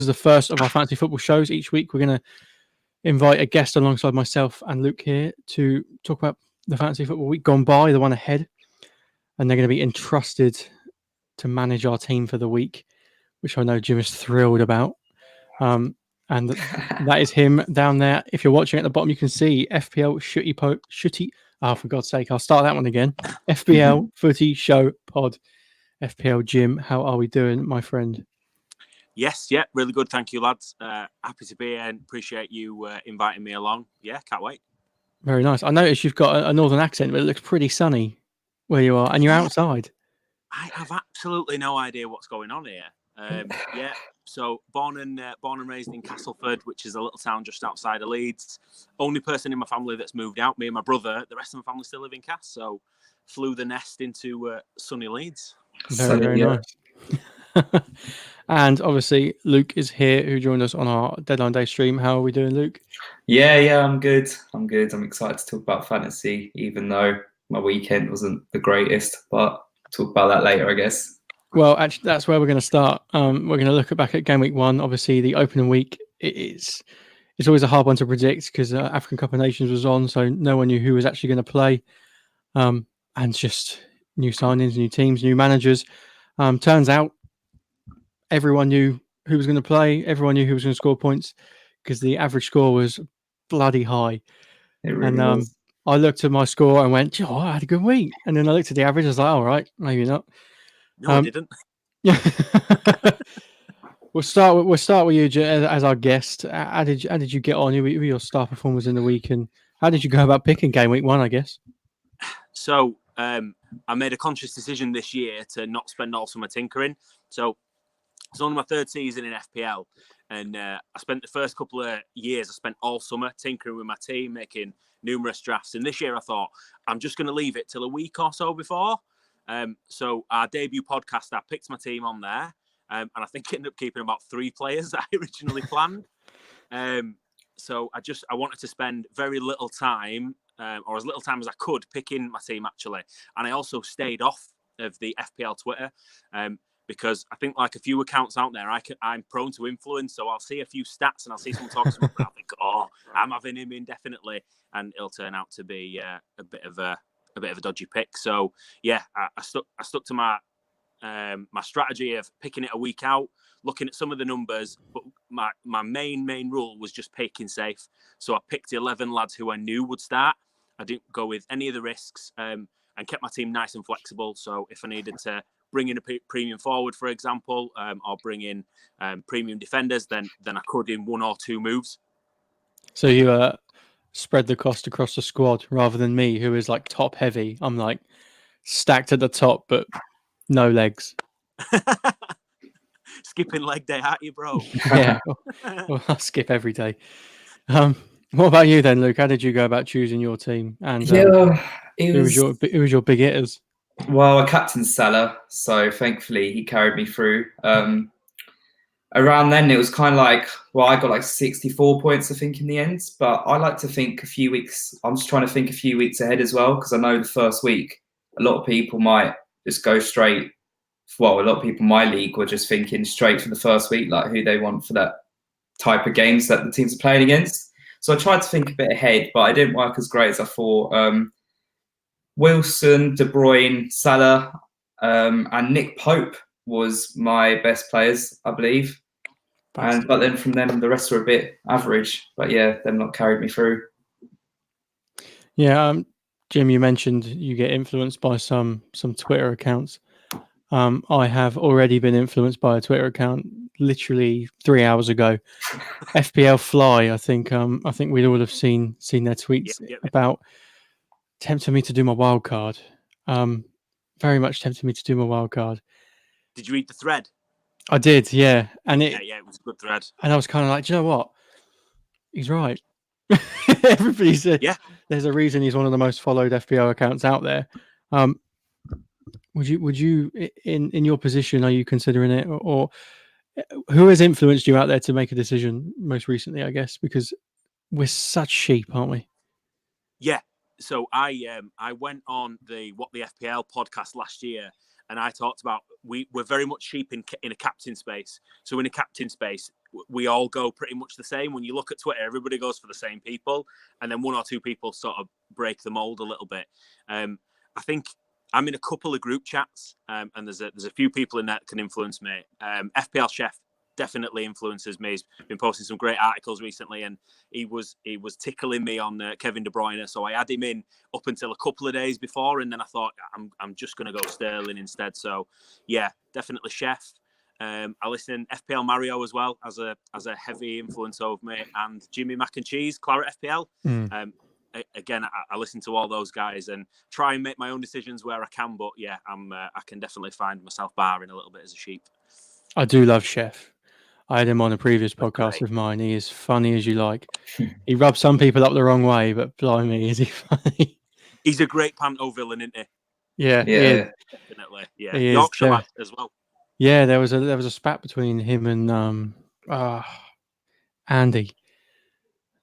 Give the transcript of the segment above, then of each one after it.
is the first of our fantasy football shows. Each week, we're going to invite a guest alongside myself and Luke here to talk about the fantasy football week gone by, the one ahead, and they're going to be entrusted to manage our team for the week, which I know Jim is thrilled about. And that is him down there. If you're watching at the bottom, you can see FPL Shooty. Oh, for God's sake, I'll start that one again. FPL Footy Show Pod. FPL Jim, how are we doing, my friend? Yes, yeah, really good. Thank you, lads. Happy to be here and appreciate you inviting me along. Yeah, can't wait. Very nice. I noticed you've got a northern accent, but it looks pretty sunny where you are, and you're outside. I have absolutely no idea what's going on here. Yeah, so born and raised in Castleford, which is a little town just outside of Leeds. Only person in my family that's moved out, me and my brother. The rest of my family still live in Cass, so flew the nest into sunny Leeds. Very nice. And obviously, Luke is here, who joined us on our Deadline Day stream. How are we doing, Luke? Yeah, I'm good. I'm excited to talk about fantasy, even though my weekend wasn't the greatest, but I'll talk about that later, I guess. Well, actually, that's where we're going to start. We're going to look back at game week 1. Obviously, the opening week, it's always a hard one to predict because African Cup of Nations was on, so no one knew who was actually going to play. And just new signings, new teams, new managers. Turns out everyone knew who was going to play. Everyone knew who was going to score points because the average score was bloody high. It really was. I looked at my score and went, "Oh, I had a good week." And then I looked at the average. I was like, "All right, maybe not." No, I didn't. Yeah. We'll start with you as our guest. How did you get on? Who were your star performers in the week, and how did you go about picking game week 1? I guess. So I made a conscious decision this year to not spend all summer tinkering. So it's only my third season in FPL, and I spent the first couple of years, I spent all summer tinkering with my team, making numerous drafts. And this year I thought, I'm just going to leave it till a week or so before. So our debut podcast, I picked my team on there, and I think I ended up keeping about 3 players that I originally planned. So I wanted to spend very little time, or as little time as I could, picking my team, actually. And I also stayed off of the FPL Twitter, because I think, like a few accounts out there, I'm prone to influence. So I'll see a few stats and I'll see someone talking about it, and I'll think, oh, I'm having him indefinitely, and it'll turn out to be a bit of a dodgy pick. So yeah, I stuck to my my strategy of picking it a week out, looking at some of the numbers, but my main rule was just picking safe. So I picked 11 lads who I knew would start. I didn't go with any of the risks, and kept my team nice and flexible. So if I needed to bring in a premium forward, for example, or bring in premium defenders, then I could in 1 or 2 moves. So you spread the cost across the squad rather than me, who is like top heavy. I'm like stacked at the top, but no legs. Skipping leg day, aren't you, bro? Yeah, well, I skip every day. What about you then, Luke? How did you go about choosing your team? And who was your big hitters? Well, I captained Salah, so thankfully he carried me through. Around then, it was kind of like, well, I got like 64 points, I think, in the end. But I like to think a few weeks. I'm just trying to think a few weeks ahead as well, because I know the first week, a lot of people might just go straight. Well, a lot of people in my league were just thinking straight for the first week, like who they want for that type of games that the teams are playing against. So I tried to think a bit ahead, but I didn't work as great as I thought. Wilson, De Bruyne, Salah, and Nick Pope was my best players, I believe. But then from them, the rest were a bit average. But yeah, they've not carried me through. Yeah, Jim, you mentioned you get influenced by some Twitter accounts. I have already been influenced by a Twitter account literally 3 hours ago. FPL Fly, I think we'd all have seen their tweets about tempting me to do my wild card. Very much tempted me to do my wild card. Did you read the thread? I did, yeah. And it was a good thread. And I was kind of like, do you know what? He's right. Everybody said, yeah. There's a reason he's one of the most followed FPL accounts out there. Would you in your position, are you considering it, or who has influenced you out there to make a decision most recently? I guess because we're such sheep, aren't we? Yeah. So I went on the What the FPL podcast last year, and I talked about we're very much sheep in a captain space. So in a captain space, we all go pretty much the same. When you look at Twitter, everybody goes for the same people, and then one or two people sort of break the mold a little bit. I think I'm in a couple of group chats, and there's a few people in that can influence me. FPL Chef definitely influences me. He's been posting some great articles recently, and he was tickling me on Kevin De Bruyne, so I had him in up until a couple of days before, and then I thought I'm just going to go Sterling instead. So yeah, definitely Chef. I listen FPL Mario as well as a heavy influence over me, and Jimmy Mac and Cheese Claret FPL. Again, I listen to all those guys and try and make my own decisions where I can. But yeah, I can definitely find myself barring a little bit as a sheep. I do love Chef. I had him on a previous podcast Great. of mine. He is funny as you like. He rubs some people up the wrong way, but blimey, is he funny? He's a great panto villain, isn't he? Yeah, Definitely. Yeah, he is. Yorkshire lad as well. Yeah, there was a spat between him and Andy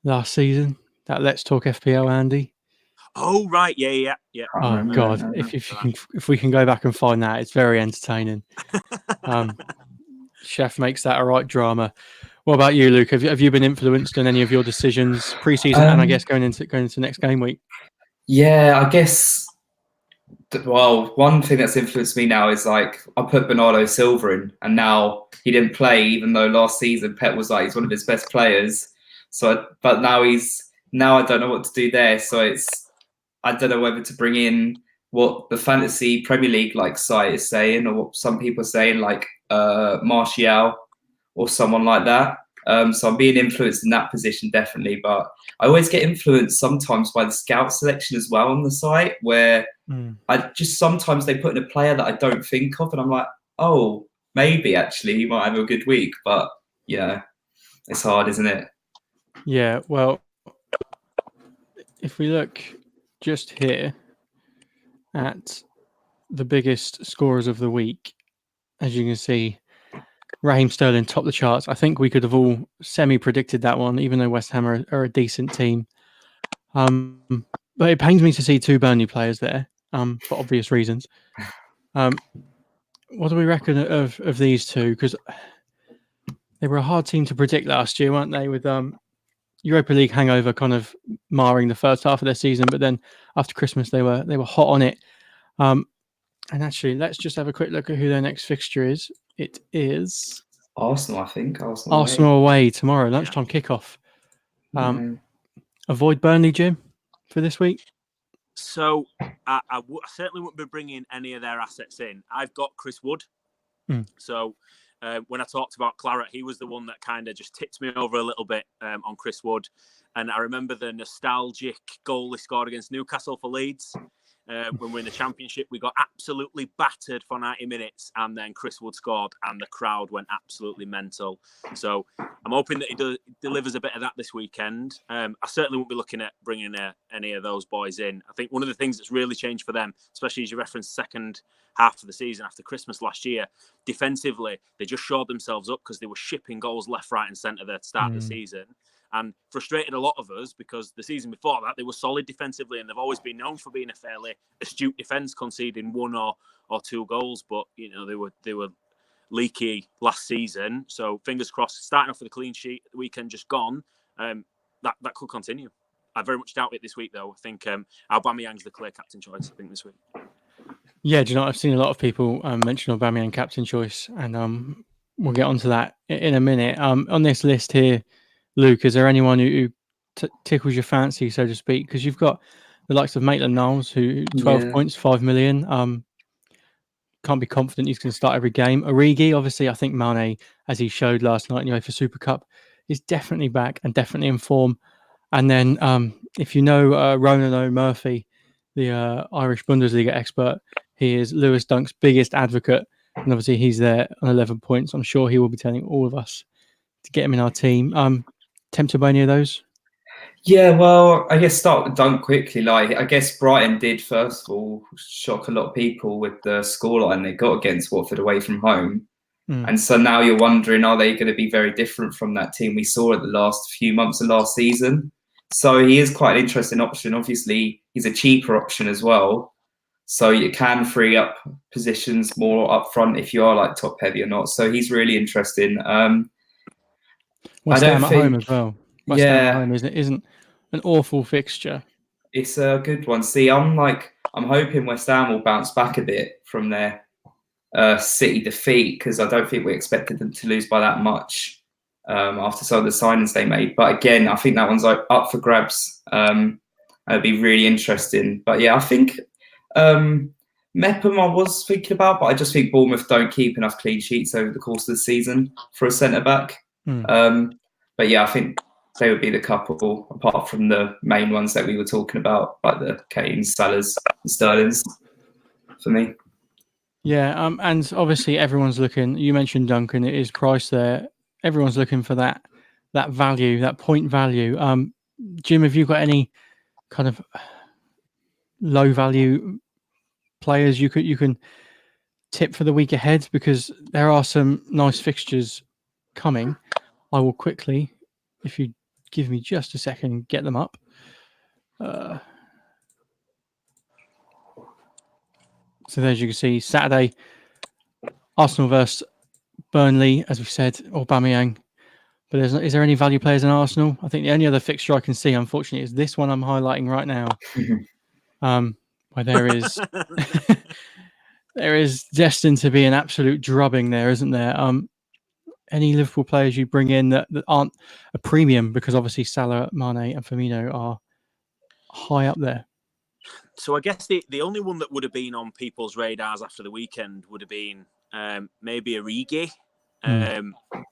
last season. That Let's Talk FPL Andy. Oh right, yeah. Oh God, if we can go back and find that, it's very entertaining. Chef makes that a right drama. What about you, Luke? Have you been influenced in any of your decisions pre-season and I guess going into next game week? Yeah, I guess. Well, one thing that's influenced me now is like I put Bernardo Silva in, and now he didn't play, even though last season Pep was like he's one of his best players. But now I don't know what to do there. So I don't know whether to bring in what the Fantasy Premier League like site is saying, or what some people are saying, like Martial or someone like that. So I'm being influenced in that position definitely, but I always get influenced sometimes by the scout selection as well on the site, where I just sometimes they put in a player that I don't think of, and I'm like, oh, maybe actually he might have a good week, but yeah, it's hard, isn't it? Yeah, well, if we look just here at the biggest scorers of the week, as you can see, Raheem Sterling topped the charts. I think we could have all semi-predicted that one, even though West Ham are a decent team. But it pains me to see two Burnley players there, for obvious reasons. What do we reckon of these two? Because they were a hard team to predict last year, weren't they? With Europa League hangover kind of marring the first half of their season, but then after Christmas they were hot on it. And actually, let's just have a quick look at who their next fixture is. It is Arsenal, I think. Arsenal away tomorrow, lunchtime kickoff. Avoid Burnley, Jim, for this week. So I certainly wouldn't be bringing any of their assets in. I've got Chris Wood. So when I talked about Claret, he was the one that kind of just tipped me over a little bit on Chris Wood. And I remember the nostalgic goal he scored against Newcastle for Leeds. When we're in the Championship, we got absolutely battered for 90 minutes, and then Chris Wood scored, and the crowd went absolutely mental. So I'm hoping that he delivers a bit of that this weekend. I certainly won't be looking at bringing any of those boys in. I think one of the things that's really changed for them, especially as you referenced second half of the season after Christmas last year, defensively, they just shored themselves up because they were shipping goals left, right and centre at the start of the season. And frustrated a lot of us because the season before that, they were solid defensively and they've always been known for being a fairly astute defence, conceding one or two goals. But, you know, they were leaky last season. So fingers crossed, starting off with a clean sheet, the weekend just gone, that could continue. I very much doubt it this week, though. I think Aubameyang's the clear captain choice, I think, this week. Yeah, do you know, I've seen a lot of people mention Aubameyang captain choice, and we'll get onto that in a minute. On this list here, Luke, is there anyone who tickles your fancy, so to speak? Because you've got the likes of Maitland-Niles, who 12 points, 5 million. Can't be confident he's going to start every game. Origi, obviously, I think Mane, as he showed last night in the UEFA Super Cup, is definitely back and definitely in form. And then if you know Ronan O'Murphy, the Irish Bundesliga expert, he is Lewis Dunk's biggest advocate. And obviously he's there on 11 points. I'm sure he will be telling all of us to get him in our team. Tempted by any of those? Yeah, well, I guess start with Dunk quickly. Like, I guess Brighton did, first of all, shock a lot of people with the scoreline they got against Watford away from home. And so now you're wondering, are they going to be very different from that team we saw at the last few months of last season? So he is quite an interesting option. Obviously, he's a cheaper option as well. So you can free up positions more up front if you are like top heavy or not. So he's really interesting. West don't Ham at home think. as well. West Ham at Yeah, home isn't an awful fixture. it's a good one. See, I'm hoping West Ham will bounce back a bit from their City defeat, because I don't think we expected them to lose by that much after some of the signings they made. But again, I think that one's up for grabs. It'd be really interesting. But yeah, I think Mepham I was thinking about, but I just think Bournemouth don't keep enough clean sheets over the course of the season for a centre back. But yeah, I think they would be the couple, apart from the main ones that we were talking about, like the Kanes, Salahs, and Sterlings, for me. Yeah, and obviously everyone's looking. You mentioned Duncan; it is priced there. Everyone's looking for that value, that point value. Jim, have you got any kind of low value players you can tip for the week ahead? Because there are some nice fixtures coming. I will quickly, if you give me just a second, get them up. So as you can see, Saturday, Arsenal versus Burnley, as we said, Aubameyang. But is there any value players in Arsenal? I think the only other fixture I can see, unfortunately, is this one I'm highlighting right now, where there is there is destined to be an absolute drubbing there, isn't there? Any Liverpool players you bring in that aren't a premium, because obviously Salah, Mane, and Firmino are high up there. So I guess the only one that would have been on people's radars after the weekend would have been maybe Origi.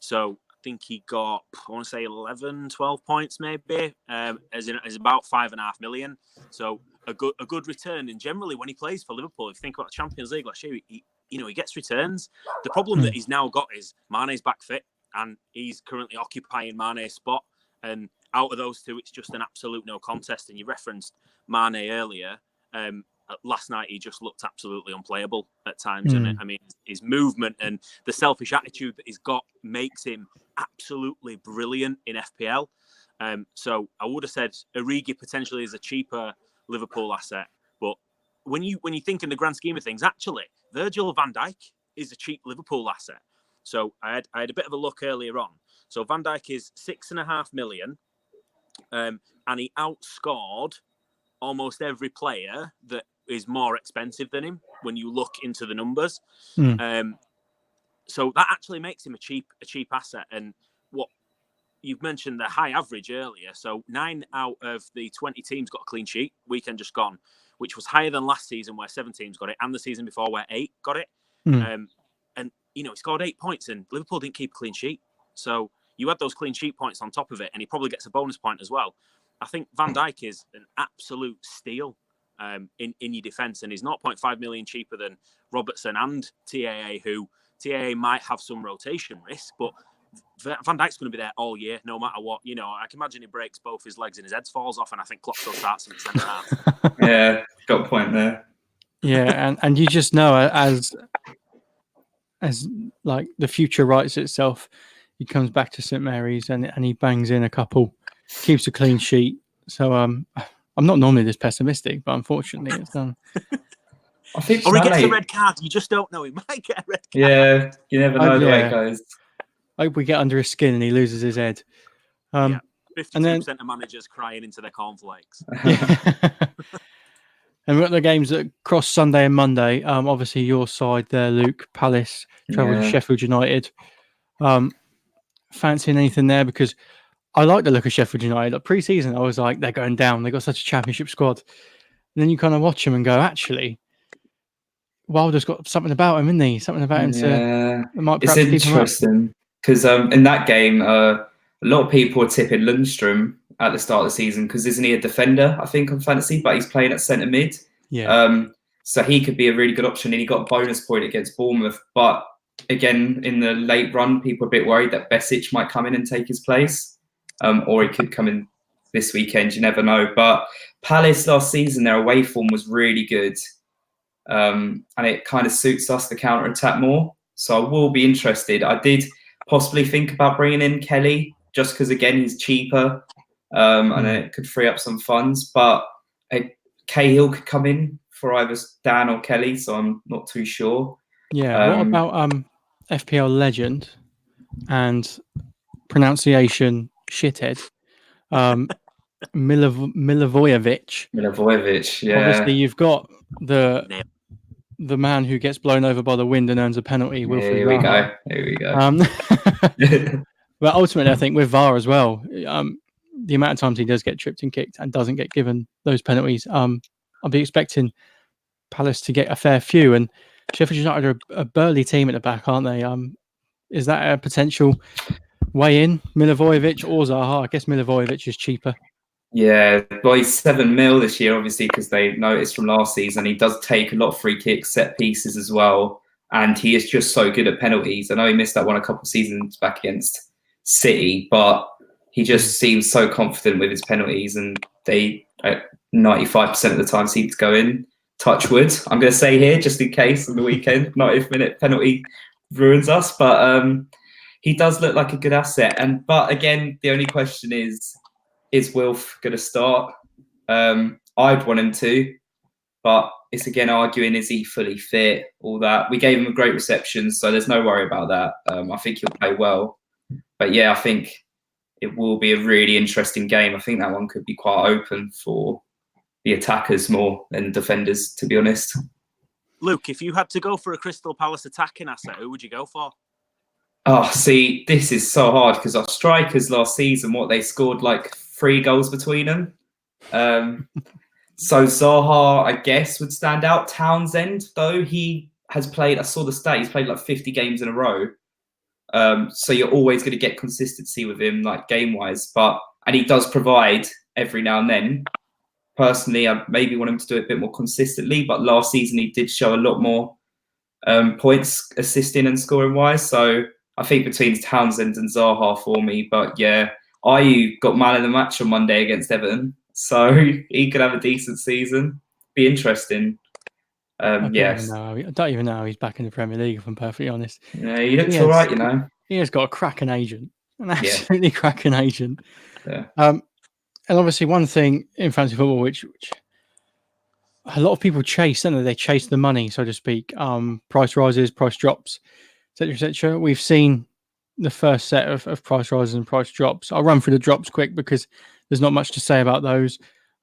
So I think he got, I want to say 11, 12 points maybe, as about 5.5 million. So a good return. And generally when he plays for Liverpool, if you think about the Champions League last year, he gets returns. The problem that he's now got is Mane's back fit, and he's currently occupying Mane's spot. And out of those two, it's just an absolute no contest. And you referenced Mane earlier. Last night, he just looked absolutely unplayable at times. And I mean, his movement and the selfish attitude that he's got makes him absolutely brilliant in FPL. So I would have said Origi potentially is a cheaper Liverpool asset. But when you think in the grand scheme of things, actually, Virgil van Dijk is a cheap Liverpool asset. So I had a bit of a look earlier on. So Van Dijk is 6.5 million, and he outscored almost every player that is more expensive than him when you look into the numbers. So that actually makes him a cheap asset. And what you've mentioned, the high average earlier. So 9 out of the 20 teams got a clean sheet weekend just gone, which was higher than last season where 7 teams got it, and the season before where 8 got it. And he scored 8 points, and Liverpool didn't keep a clean sheet. So you add those clean sheet points on top of it, and he probably gets a bonus point as well. I think Van Dijk is an absolute steal in your defence, and he's 0.5 million cheaper than Robertson and TAA, who TAA might have some rotation risk, but Van Dijk's going to be there all year, no matter what. I can imagine he breaks both his legs and his head falls off, and I think Klopp still starts him at centre half. Yeah, got a point there. Yeah, and you just know as like the future writes itself, he comes back to St Mary's and he bangs in a couple, keeps a clean sheet. So I'm not normally this pessimistic, but unfortunately it's done. I think or he gets a red card. You just don't know. He might get a red card. Yeah, you never know the way it goes. I hope we get under his skin and he loses his head. 52% of managers crying into their cornflakes. And we've got the games that cross Sunday and Monday. Obviously, your side there, Luke. Palace travel to Sheffield United. Fancying anything there? Because I like the look of Sheffield United. Like pre-season, I was like, they're going down. They got such a championship squad. And then you kind of watch them and go, actually, Wilder's got something about him, isn't he? Something about him it's interesting because in that game, a lot of people were tipping Lundstrom at the start of the season because isn't he a defender, I think, on fantasy, but he's playing at centre mid. So he could be a really good option, and he got a bonus point against Bournemouth. But again, in the late run, people are a bit worried that Besic might come in and take his place, or he could come in this weekend. You never know. But Palace last season, their away form was really good. And it kind of suits us to counter attack more. So I will be interested. I did possibly think about bringing in Kelly just because, again, he's cheaper and it could free up some funds. But Cahill could come in for either Dan or Kelly, so I'm not too sure. Yeah. What about FPL legend and pronunciation shithead, Milivojevic. Milivojevic, yeah. Obviously, you've got Nailed. the man who gets blown over by the wind and earns a penalty, Wilfried Here we Zaha. go. Here we go. But ultimately, I think with VAR as well, the amount of times he does get tripped and kicked and doesn't get given those penalties, I'll be expecting Palace to get a fair few. And Sheffield United are a burly team at the back, aren't they? Is that a potential way in, Milivojevic or Zaha? I guess Milivojevic is cheaper. Yeah, well, he's 7 mil this year, obviously, because they noticed from last season he does take a lot of free kicks, set pieces as well, and he is just so good at penalties. I know he missed that one a couple of seasons back against City, but he just seems so confident with his penalties, and they 95% of the time seem to go in. Touch wood, I'm going to say here, just in case on the weekend, 90th minute penalty ruins us, but he does look like a good asset. But again, the only question is Wilf going to start? I'd want him to, but it's again arguing, is he fully fit? All that. We gave him a great reception, so there's no worry about that. I think he'll play well. But yeah, I think it will be a really interesting game. I think that one could be quite open for the attackers more than defenders, to be honest. Luke, if you had to go for a Crystal Palace attacking asset, who would you go for? Oh, see, this is so hard because our strikers last season, they scored like 3 goals between them. So Zaha, I guess, would stand out. Townsend, though, he has played, I saw the stat, he's played like 50 games in a row. So you're always going to get consistency with him, like game-wise. And he does provide every now and then. Personally, I maybe want him to do it a bit more consistently, but last season he did show a lot more points assisting and scoring-wise. So I think between Townsend and Zaha for me. But yeah, Ayew got man of the match on Monday against Everton, so he could have a decent season. Be interesting. I don't even know he's back in the Premier League, if I'm perfectly honest. Yeah, he looks all right, you know. He has got a cracking agent, an absolutely cracking agent. Yeah. And obviously, one thing in fantasy football, which a lot of people chase, don't they? They chase the money, so to speak. Price rises, price drops, etc., etc. We've seen the first set of price rises and price drops. I'll run through the drops quick because there's not much to say about those.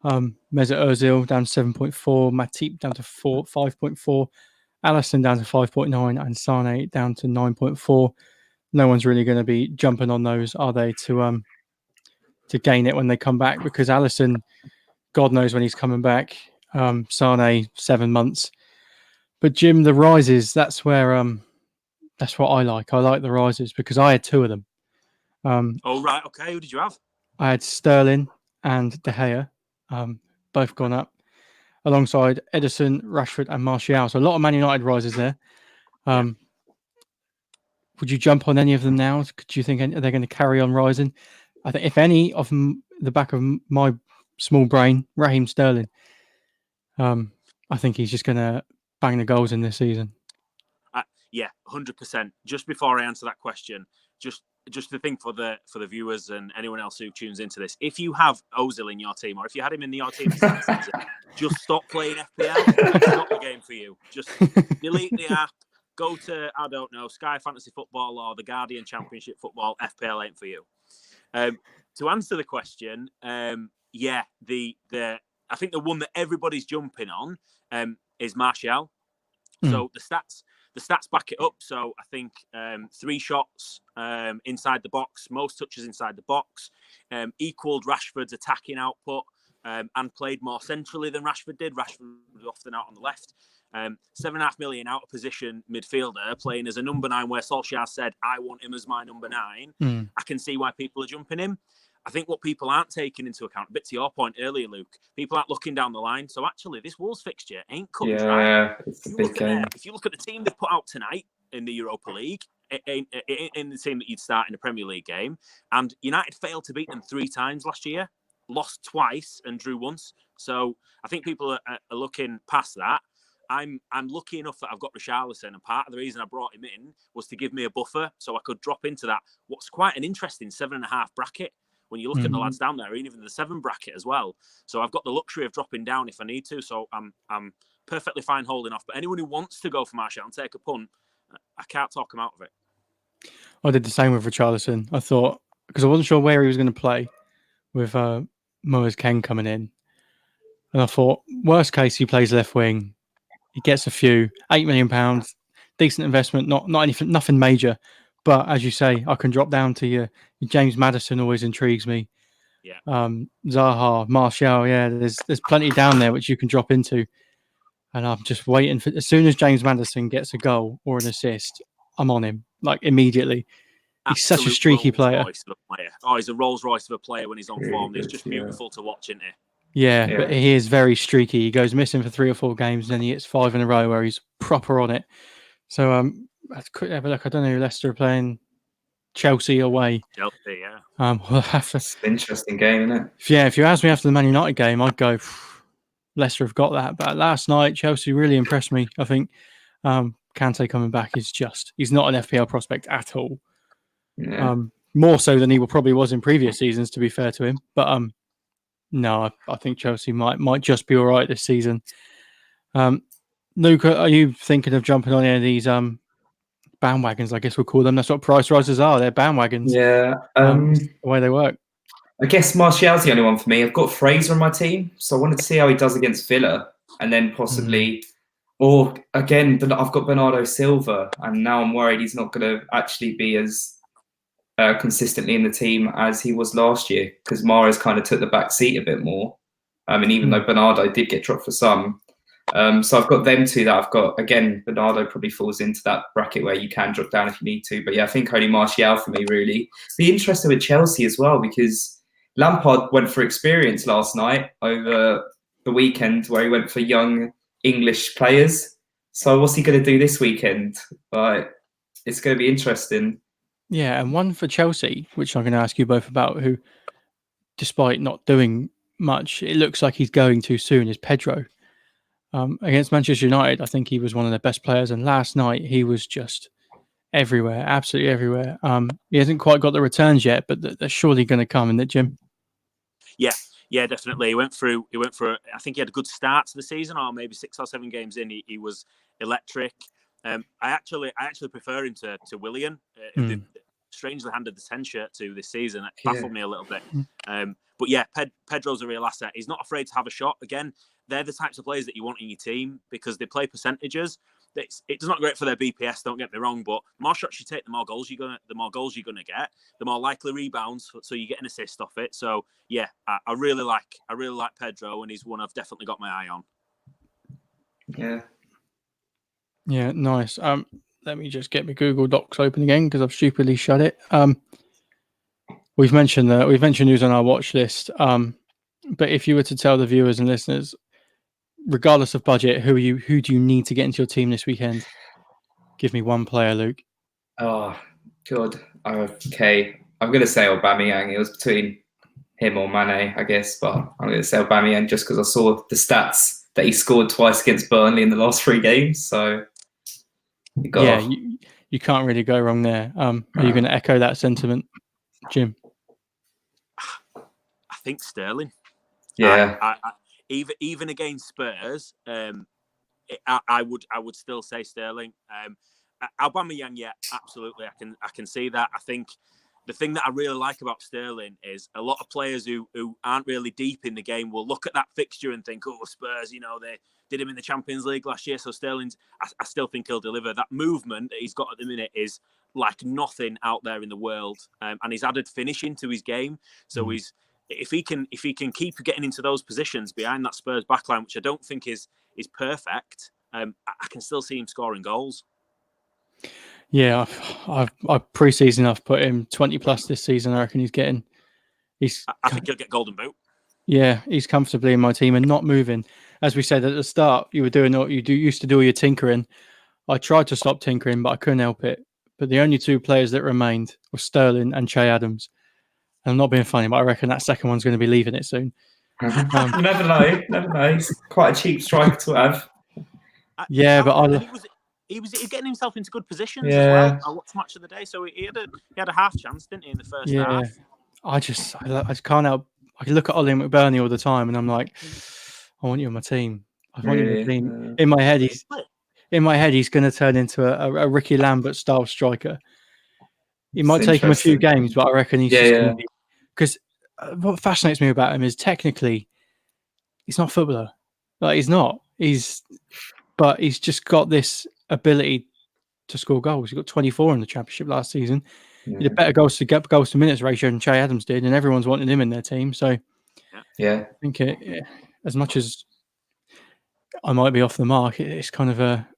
Mesut Ozil down to 7.4, Matip down to 5.4, Alisson down to 5.9, and Sane down to 9.4. No one's really going to be jumping on those, are they, to gain it when they come back? Because Alisson, God knows when he's coming back. Sane, 7 months. But Jim, the rises, that's where that's what I like. I like the rises because I had 2 of them. Oh, right. Okay. Who did you have? I had Sterling and De Gea, both gone up, alongside Ederson, Rashford, and Martial. So a lot of Man United rises there. Would you jump on any of them now? Do you think they're going to carry on rising? I think if any of the back of my small brain, Raheem Sterling. I think he's just going to bang the goals in this season. Yeah, 100%. Just before I answer that question, just the thing for the viewers and anyone else who tunes into this, if you have Ozil in your team, or if you had him in your team this season, just stop playing FPL. It's not the game for you. Just delete the app. Go to, I don't know, Sky Fantasy Football or the Guardian Championship Football. FPL ain't for you. To answer the question, I think the one that everybody's jumping on is Martial. So the stats back it up. So I think 3 shots inside the box, most touches inside the box, equaled Rashford's attacking output and played more centrally than Rashford did. Rashford was often out on the left. 7.5 million out of position midfielder playing as a number 9, where Solskjaer said, I want him as my number 9. I can see why people are jumping him. I think what people aren't taking into account, a bit to your point earlier, Luke, people aren't looking down the line. So actually, this Wolves fixture ain't cut and dry. It's a big game. If you look at the team they've put out tonight in the Europa League, in the team that you'd start in a Premier League game, and United failed to beat them 3 times last year, lost twice and drew once. So I think people are looking past that. I'm lucky enough that I've got Richarlison, and part of the reason I brought him in was to give me a buffer so I could drop into that, what's quite an interesting 7.5 bracket. When you look at the lads down there, even the 7 bracket as well. So I've got the luxury of dropping down if I need to. So I'm perfectly fine holding off. But anyone who wants to go for Martial and take a punt, I can't talk them out of it. I did the same with Richarlison. I thought because I wasn't sure where he was going to play with Moaz Ken coming in. And I thought, worst case, he plays left wing. He gets a few, £8 million, decent investment, not anything, nothing major. But as you say, I can drop down to your James Maddison always intrigues me. Yeah. Zaha, Martial, yeah, there's plenty down there which you can drop into. And I'm just waiting for, as soon as James Maddison gets a goal or an assist, I'm on him, like immediately. He's such a streaky player. Oh, he's a Rolls Royce of a player when he's on form. It's just yeah. beautiful to watch, isn't it? Yeah, but he is very streaky. He goes missing for 3 or 4 games, and then he hits 5 in a row where he's proper on it. So let's quickly have a look. I don't know who Leicester are playing. Chelsea away. Chelsea, yeah. We'll have to. It's an interesting game, isn't it? Yeah, if you asked me after the Man United game, I'd go Leicester have got that. But last night, Chelsea really impressed me. I think Kante coming back is he's not an FPL prospect at all. Yeah. More so than he probably was in previous seasons, to be fair to him. But no, I think Chelsea might just be all right this season. Luke, are you thinking of jumping on any of these bandwagons? I guess we'll call them. That's what price risers are. They're bandwagons. Yeah. The way they work. I guess Martial's the only one for me. I've got Fraser on my team, so I wanted to see how he does against Villa, and then possibly, or again, I've got Bernardo Silva, and now I'm worried he's not going to actually be as consistently in the team as he was last year, because Mahrez kind of took the back seat a bit more. And even though Bernardo did get dropped for some, so I've got them two that I've got. Again, Bernardo probably falls into that bracket where you can drop down if you need to. But yeah, I think only Martial for me, really. Be interested with Chelsea as well, because Lampard went for experience last night over the weekend, where he went for young English players. So what's he going to do this weekend? It's going to be interesting. Yeah, and one for Chelsea, which I'm going to ask you both about, who, despite not doing much, it looks like he's going too soon, is Pedro. Against Manchester United, I think he was one of their best players, and last night he was just everywhere, absolutely everywhere. He hasn't quite got the returns yet, but they're surely going to come, isn't it, Jim? Yeah, definitely. He went through. I think he had a good start to the season, or maybe 6 or 7 games in, he was electric. I actually prefer him to Willian. Strangely handed the 10 shirt to this season. It baffled me a little bit. But yeah, Pedro's a real asset. He's not afraid to have a shot. Again, they're the types of players that you want in your team because they play percentages. It's not great for their BPS, don't get me wrong, but the more shots you take, the more goals you're gonna get, the more likely rebounds, so you get an assist off it. So yeah, I really like Pedro, and he's one I've definitely got my eye on. Yeah, nice. Let me just get my Google Docs open again because I've stupidly shut it. We've mentioned who's on our watch list. But if you were to tell the viewers and listeners, regardless of budget, who do you need to get into your team this weekend? Give me one player, Luke. Oh, God. Okay. I'm going to say Aubameyang. It was between him or Mane, I guess, but I'm going to say Aubameyang just because I saw the stats that he scored twice against Burnley in the last 3 games. So, you can't really go wrong there. Are you going to echo that sentiment, Jim? I think Sterling. Yeah. Even against Spurs, I would still say Sterling. Aubameyang, yeah, absolutely. I can see that. I think the thing that I really like about Sterling is a lot of players who aren't really deep in the game will look at that fixture and think, oh, Spurs, they did him in the Champions League last year. So Sterling's, I still think he'll deliver. That movement that he's got at the minute is like nothing out there in the world. And he's added finishing to his game. So if he can keep getting into those positions behind that Spurs backline, which I don't think is perfect, I can still see him scoring goals. Yeah, I've pre-season I've put him 20 plus this season. I reckon he's getting. I think he'll get Golden Boot. Yeah, he's comfortably in my team and not moving. As we said at the start, you were doing what used to do all your tinkering. I tried to stop tinkering, but I couldn't help it. But the only 2 players that remained were Sterling and Che Adams. And I'm not being funny, but I reckon that second one's going to be leaving it soon. You never know. He's quite a cheap striker to have. He was getting himself into good positions as well. I watched Match of the Day, so he had a half chance, didn't he, in the first half? I just can't help. I can look at Ollie McBurney all the time, and I'm like, I want you on my team. I want you on my team. In my head, he's going to turn into a Ricky Lambert style striker. It might take him a few games, but I reckon he's just going to be. Because what fascinates me about him is technically, he's not a footballer. Like he's not. But he's just got this ability to score goals. He got 24 in the championship last season. He did better goals to minutes ratio than Che Adams did, and everyone's wanting him in their team. So I think as much as I might be off the mark, it's kind of a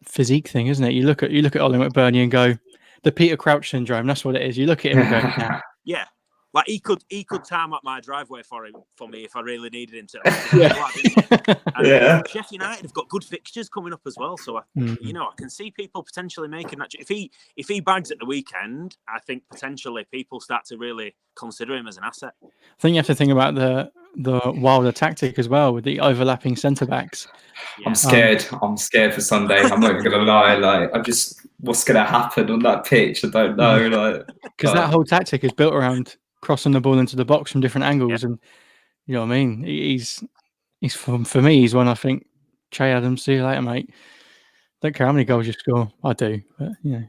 physique thing, isn't it? You look at Ollie McBurney and go, the Peter Crouch syndrome. That's what it is. You look at him and go, nah. Yeah. Like he could time up my driveway for me if I really needed him to. And Sheffield United have got good fixtures coming up as well, so I can see people potentially making that. If he bags at the weekend, I think potentially people start to really consider him as an asset. I think you have to think about the Wilder tactic as well with the overlapping centre backs. Yeah. I'm scared for Sunday. I'm not even gonna lie. Like, what's gonna happen on that pitch? I don't know. Like, because that whole tactic is built around crossing the ball into the box from different angles, and you know what I mean. He's for me. He's one I think. Che Adams, see you later, mate. Don't care how many goals you score. I do, but I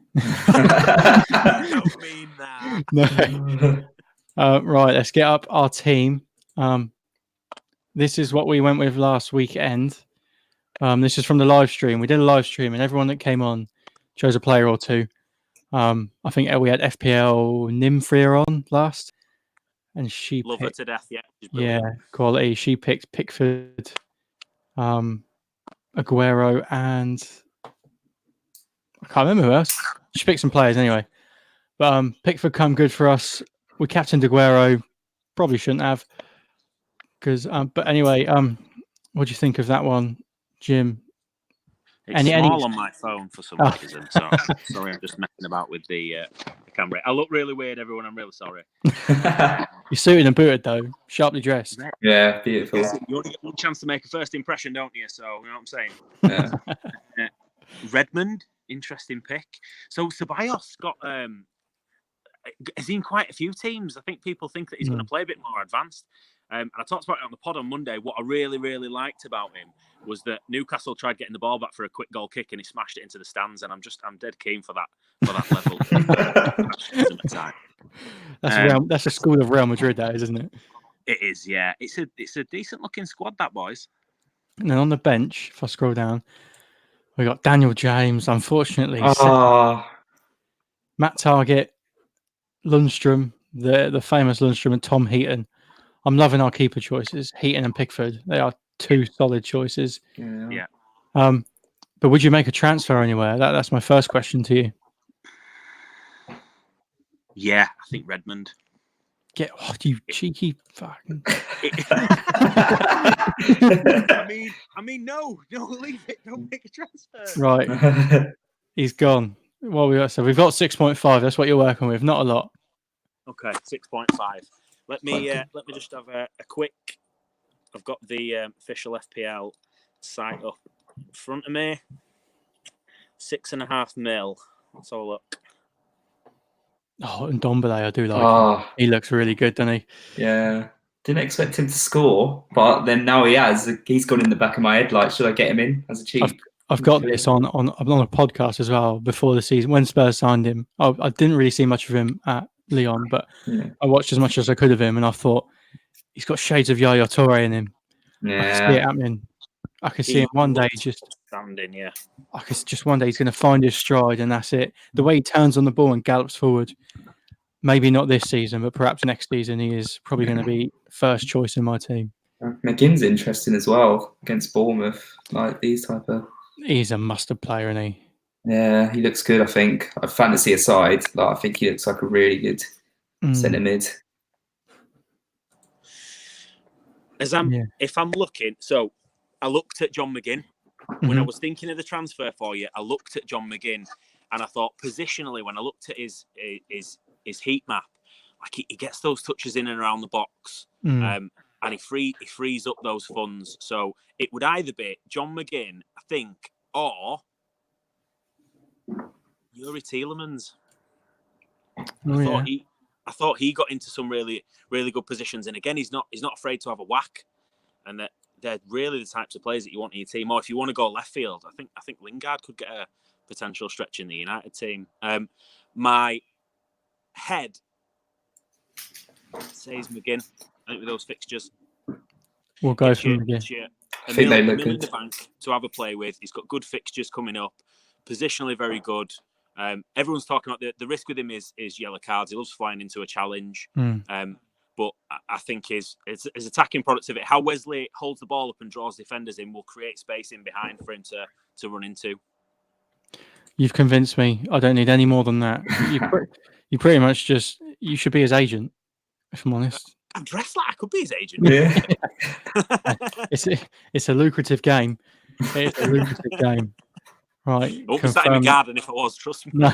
don't mean that. No. Right, let's get up our team. This is what we went with last weekend. This is from the live stream. We did a live stream, and everyone that came on chose a player or two. I think we had FPL Nimfria on last, and she love her to death. Yeah, quality. She picked Pickford, Aguero, and I can't remember who else. She picked some players anyway. But Pickford come good for us. We captained Aguero. Probably shouldn't have. But anyway, what do you think of that one, Jim? It's small on my phone for some reason. So sorry, I'm just messing about with the camera. I look really weird, everyone. I'm really sorry. You're suited and booted though, sharply dressed. Yeah, beautiful. You only get one chance to make a first impression, don't you? So you know what I'm saying. Yeah. Redmond, interesting pick. So Ceballos got has in quite a few teams. I think people think that he's going to play a bit more advanced. And I talked about it on the pod on Monday. What I really, really liked about him was that Newcastle tried getting the ball back for a quick goal kick and he smashed it into the stands. And I'm dead keen for that level. That's a school of Real Madrid, that is, isn't it? It is, yeah. It's a decent looking squad, that, boys. And then on the bench, if I scroll down, we got Daniel James, unfortunately. Matt Targett, Lundstrom, the famous Lundstrom, and Tom Heaton. I'm loving our keeper choices, Heaton and Pickford. They are two solid choices. Yeah. But would you make a transfer anywhere? That's my first question to you. Yeah, I think Redmond. You cheeky fucking. I mean, no, leave it. Don't make a transfer. Right, he's gone. What we got? So we've got 6.5. That's what you're working with. Not a lot. Okay, 6.5. Let me just have a quick. I've got the official FPL site up in front of me. 6.5 mil. Let's have a look. Oh, and Dombele, I do like him. He looks really good, doesn't he? Yeah. Didn't expect him to score, but then now he has. He's gone in the back of my head. Like, should I get him in as a cheap? I've got this on a podcast as well before the season when Spurs signed him. I didn't really see much of him at Lyon, but I watched as much as I could of him, and I thought he's got shades of Yaya Toure in him. Yeah. I can see it happening. I can see him one day just standing. Yeah, I can just one day he's going to find his stride, and that's it. The way he turns on the ball and gallops forward. Maybe not this season, but perhaps next season he is probably going to be first choice in my team. McGinn's interesting as well against Bournemouth. Like these type of. He's a mustard player, isn't he? Yeah, he looks good. I think. Fantasy aside, I think he looks like a really good centre mid. If I'm looking, so I looked at John McGinn when I was thinking of the transfer for you. I looked at John McGinn, and I thought positionally when I looked at his heat map, like he gets those touches in and around the box, and he frees up those funds. So it would either be John McGinn, I think, or Yuri Tielemans. I thought he got into some really, really good positions, and again, he's not afraid to have a whack, and they're really the types of players that you want in your team. Or if you want to go left field, I think Lingard could get a potential stretching the United team. My head says McGinn. I think with those fixtures, We'll go gets from you, McGinn. gets you I a think they mil look in good. the bank to have a play with. He's got good fixtures coming up. Positionally very good. Everyone's talking about the risk with him is yellow cards. He loves flying into a challenge. But I think his attacking productivity, how Wesley holds the ball up and draws defenders in, will create space in behind for him to run into. You've convinced me. I don't need any more than that. You pretty much you should be his agent, if I'm honest. I'm dressed like I could be his agent. Yeah. It's a lucrative game. It's a lucrative game. Right. I won't be sat in my garden if I was, trust me. No.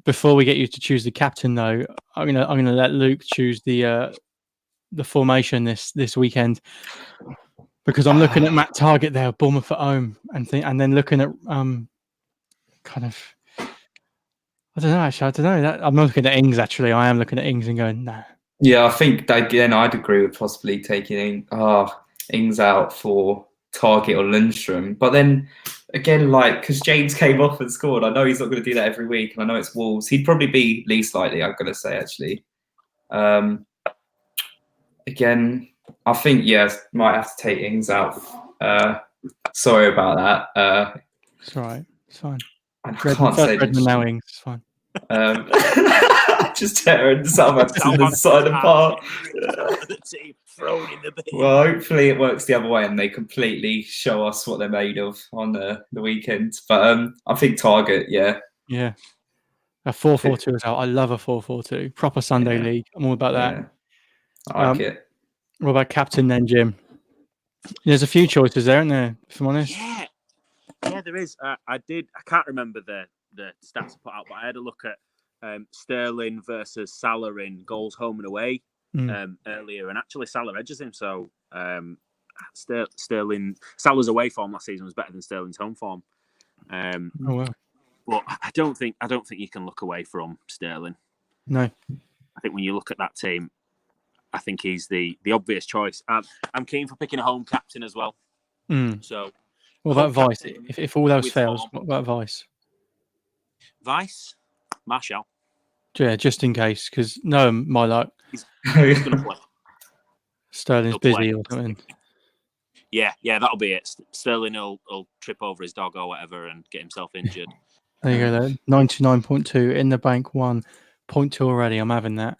Before we get you to choose the captain, though, I'm gonna let Luke choose the formation this weekend, because I'm looking at Matt Target there, Bournemouth at home, and then looking at kind of, I don't know. Actually, I don't know. I'm not looking at Ings. Actually, I am looking at Ings and going, nah. Yeah, I think again, I'd agree with possibly taking Ings out for Target or Lundstrom. But then again, like, because James came off and scored, I know he's not going to do that every week, and I know it's Wolves. He'd probably be least likely, I'm going to say, actually. Again, I think, yes, might have to take Ings out. Sorry about that. It's all right. It's fine. I can't say Redmond, now Ings. It's fine. Just tearing Southampton the side apart. Thrown in the bin. Well, hopefully it works the other way and they completely show us what they're made of on the weekend. But I think Target, yeah. Yeah. A 4-4-2 as well. I love a 4-4-2. Proper Sunday league. I'm all about that. Yeah. I like it. What about captain then, Jim? There's a few choices there, aren't there, if I'm honest? Yeah, there is. I can't remember the stats I put out, but I had a look at Sterling versus Salah in goals home and away earlier, and actually Salah edges him. So Salah's away form last season was better than Sterling's home form. Oh wow! But I don't think you can look away from Sterling. No, I think when you look at that team, I think he's the obvious choice. I'm keen for picking a home captain as well. So. What about Vice? If all else fails, what about Vice? Vice? Martial. Yeah, just in case, because no, my luck. He's going to play. Sterling's busy or something. Yeah, that'll be it. Sterling will trip over his dog or whatever and get himself injured. There you go, then. 99.2 in the bank, 1.2 already. I'm having that.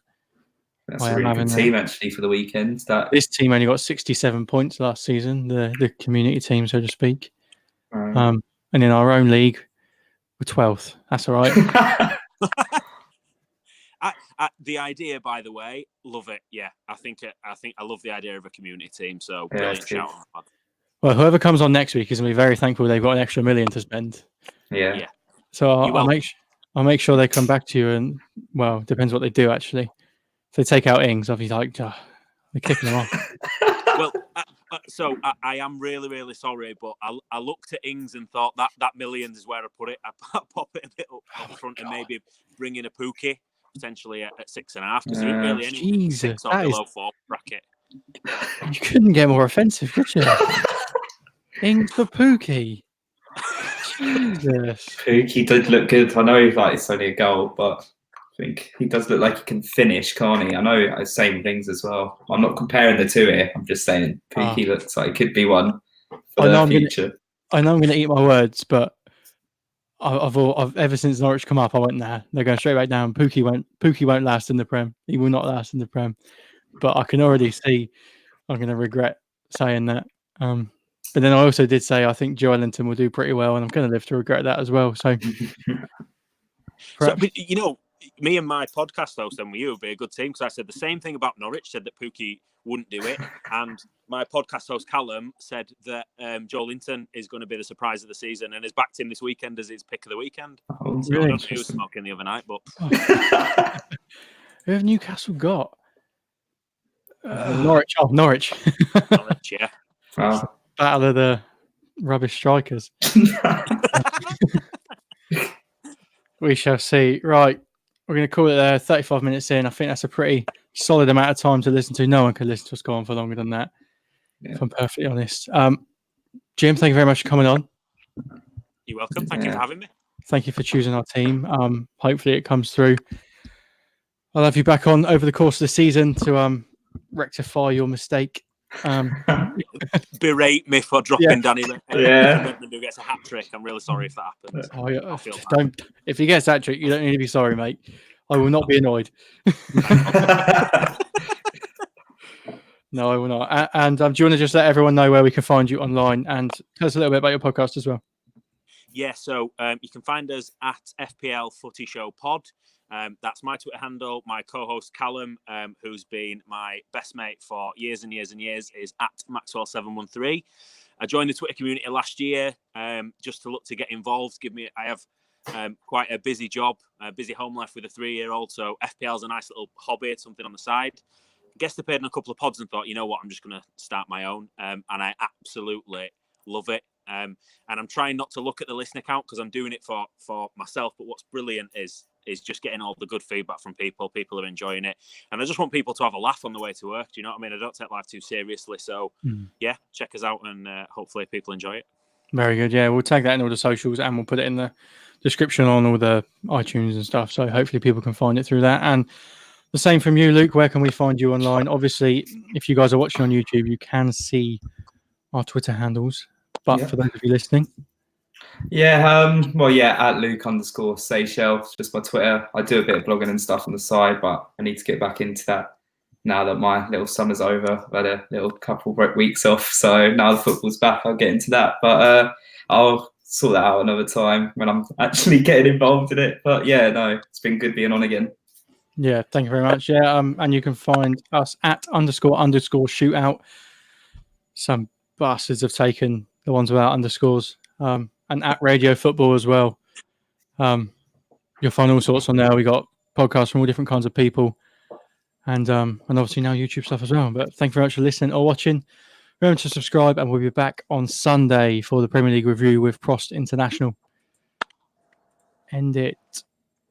That's a really good team, actually, for the weekend. This team only got 67 points last season, the community team, so to speak. And in our own league, we're 12th. That's all right. The idea, by the way, love it. Yeah, I think I love the idea of a community team. So brilliant shout. Well, whoever comes on next week is going to be very thankful they've got an extra $1 million to spend. Yeah. So I'll make sure they come back to you, and well, depends what they do actually. If they take out Ings, I'll be like, they're kicking them off. Well, so I am really, really sorry, but I looked at Ings and thought that millions is where I put it. I pop it a bit up front and maybe bring in a Pookie, potentially at 6.5, because there isn't really any 6 or below 4 bracket. You couldn't get more offensive, could you? Ings for Pookie. Jesus. Pookie did look good. I know it's only a goal, but I think he does look like he can finish, can't he? I know the same things as well. I'm not comparing the two here. I'm just saying Pookie looks like he could be one for the future. I know I'm going to eat my words, but I've ever since Norwich come up, I went, nah, they're going straight back down. Pookie won't last in the Prem. He will not last in the Prem. But I can already see I'm going to regret saying that. But then I also did say I think Joe Ellington will do pretty well, and I'm going to live to regret that as well. So, but, me and my podcast host and you would be a good team, because I said the same thing about Norwich, said that Pookie wouldn't do it, and my podcast host Callum said that Joe Linton is going to be the surprise of the season and has backed him this weekend as his pick of the weekend. Oh, so really? I don't know who was smoking the other night, but who have Newcastle got? Norwich. Oh, Norwich. Norwich, yeah. Wow. Battle of the rubbish strikers. We shall see. Right. We're going to call it there. 35 minutes in. I think that's a pretty solid amount of time to listen to. No one can listen to us go on for longer than that, if I'm perfectly honest. Jim, thank you very much for coming on. You're welcome. Thank you for having me. Thank you for choosing our team. Hopefully it comes through. I'll have you back on over the course of the season to rectify your mistake. Berate me for dropping Danny Redmond who gets a hat trick. I'm really sorry if that happens. Oh, yeah. If he gets that trick, you don't need to be sorry, mate. I will not be annoyed. No, I will not. And do you want to just let everyone know where we can find you online and tell us a little bit about your podcast as well? Yeah, so you can find us at FPL Footy Show Pod. That's my Twitter handle. My co-host Callum, who's been my best mate for years and years and years, is at Maxwell713. I joined the Twitter community last year just to look to get involved. I have quite a busy job, a busy home life with a 3-year-old, so FPL is a nice little hobby, something on the side. Guest appeared in a couple of pods and thought, you know what, I'm just going to start my own, and I absolutely love it. And I'm trying not to look at the listener count because I'm doing it for myself. But what's brilliant is just getting all the good feedback from people. People are enjoying it, and I just want people to have a laugh on the way to work. Do you know what I mean? I don't take life too seriously, so yeah, check us out, and hopefully people enjoy it. Very good. Yeah, we'll tag that in all the socials, and we'll put it in the description on all the iTunes and stuff. So hopefully people can find it through that. And the same from you, Luke. Where can we find you online? Obviously, if you guys are watching on YouTube, you can see our Twitter handles. But for those of you listening, at Luke_Seychelles, just my Twitter. I do a bit of blogging and stuff on the side, but I need to get back into that now that my little summer's over. I've had a little couple of weeks off, so now the football's back, I'll get into that. But I'll sort that out another time when I'm actually getting involved in it. But yeah, no, it's been good being on again. Yeah, thank you very much. Yeah, and you can find us at __shootout. Some bastards have taken the ones without underscores, and at Radio Football as well. You'll find all sorts on there. We got podcasts from all different kinds of people, and obviously now YouTube stuff as well. But thank you very much for listening or watching. Remember to subscribe, and we'll be back on Sunday for the Premier League review with Prost International. End it.